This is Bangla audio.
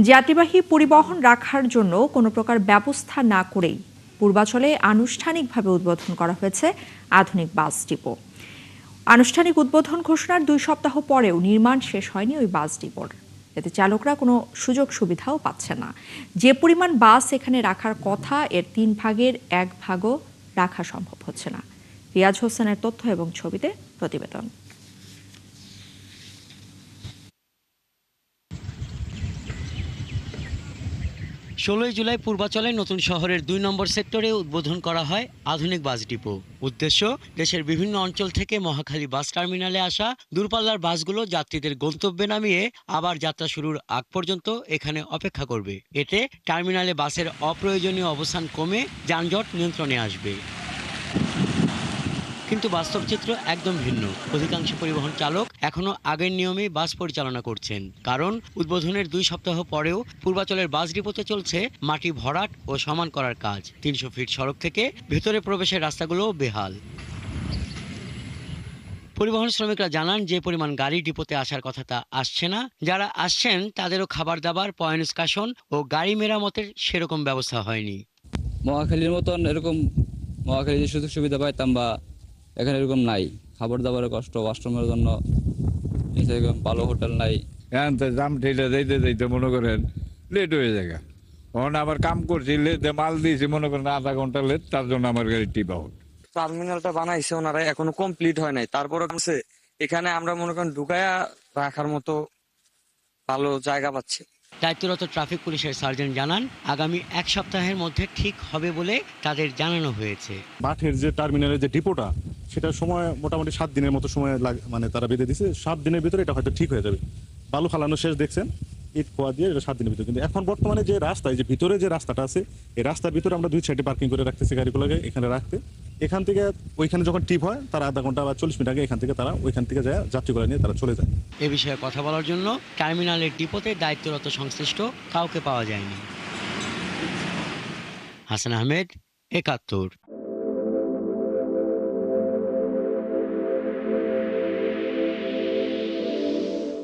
যাত্রীবাহী পরিবহন রাখার জন্য কোনো প্রকার ব্যবস্থা না করেই পূর্বাচলে আনুষ্ঠানিকভাবে উদ্বোধন করা হয়েছে আধুনিক বাস ডিপো। আনুষ্ঠানিক উদ্বোধন ঘোষণার 2 সপ্তাহ পরেও নির্মাণ শেষ হয়নি ওই বাস ডিপোর। এতে চালকরা কোনো সুযোগ সুবিধাও পাচ্ছে না। যে পরিমাণ বাস এখানে রাখার কথা এর 3 ভাগের 1 ভাগও রাখা সম্ভব হচ্ছে না। রিয়াজ হোসেনের তথ্য এবং ছবিতে প্রতিবেদন। 16 জুলাই পূর্বাচলে নতুন শহরের 2 নম্বর সেক্টরে উদ্বোধন করা হয় আধুনিক বাস ডিপো। উদ্দেশ্য, দেশের বিভিন্ন অঞ্চল থেকে মহাখালী বাস টার্মিনালে আসা দূরপাল্লার বাসগুলো যাত্রীদের গন্তব্যে নামিয়ে আবার যাত্রা শুরুর আগ পর্যন্ত এখানে অপেক্ষা করবে। এতে টার্মিনালে বাসের অপ্রয়োজনীয় অবস্থান কমে যানজট নিয়ন্ত্রণে আসবে। কিন্তু বাস্তব চিত্র একদম ভিন্ন। অধিকাংশ পরিবহন চালক এখনো আগের নিয়মেই বাস পরিচালনা করছেন। কারণ উদ্বোধনের 2 সপ্তাহ পরেও পূর্বাচলের বাস ডিপোতে চলছে মাটি ভরাট ও সমান করার কাজ। 300 ফিট সড়ক থেকে ভেতরে প্রবেশের রাস্তাগুলো বেহাল। পরিবহন শ্রমিকরা জানান, যে পরিমাণ গাড়ি ডিপোতে আসার কথা তা আসছে না। যারা আসছেন তাদেরও খাবার দাবার, পয় নিষ্কাশন ও গাড়ি মেরামতের সেরকম ব্যবস্থা হয়নি। মহাখালীর মতন এরকম মহাখালী যে সুযোগ সুবিধা পাইতাম বা এখানে এরকম নাই। খাবার দাবারের কষ্ট, ওয়াশরুমের জন্য ভালো হোটেল নাই। জাম ঠেলে যাইতে যাইতে মনে করেন লেট হয়ে যায়। তখন আবার কাম করছি, লেটে মাল দিয়েছি মনে করেন আধা ঘন্টা লেট, তার জন্য আমার গাড়ি টিপ আউট। টার্মিনালটা বানাইছে ওনারা, এখনো কমপ্লিট হয় নাই। তারপরে এখানে আমরা মনে করেন ঢুকায়া রাখার মতো ভালো জায়গা পাচ্ছি। দায়িত্বরত ট্রাফিক পুলিশের সার্জেন্ট জানান, আগামী 1 সপ্তাহের মধ্যে ঠিক হবে বলে তাদের জানানো হয়েছে। মাঠের যে টার্মিনালের যে ডিপোটা, সেটার সময় মোটামুটি 7 দিনের মতো সময় মানে তারা বেঁধে দিয়েছে। 7 দিনের ভিতরে এটা হয়তো ঠিক হয়ে যাবে। বালু ফালানো শেষ দেখছেন, ইট খোয়া দিয়ে এটা 7 দিনের ভিতরে। কিন্তু এখন বর্তমানে যে রাস্তায়, যে ভিতরে যে রাস্তাটা আছে, এই রাস্তার ভিতরে আমরা 2 সাইডে পার্কিং করে রাখতেছি গাড়িগুলোকে এখানে রাখতে। এখান থেকে ওইখানে যখন টিপ হয়, তারা আধা ঘন্টা বা 40 মিনিট আগে এখান থেকে তারা ওইখান থেকে যায় যাত্রীগুলো নিয়ে তারা চলে যায়। এ বিষয়ে কথা বলার জন্য টার্মিনালের ডিপোতে দায়িত্বরত সংশ্লিষ্ট কাউকে পাওয়া যায়নি। হাসান আহমেদ, 71।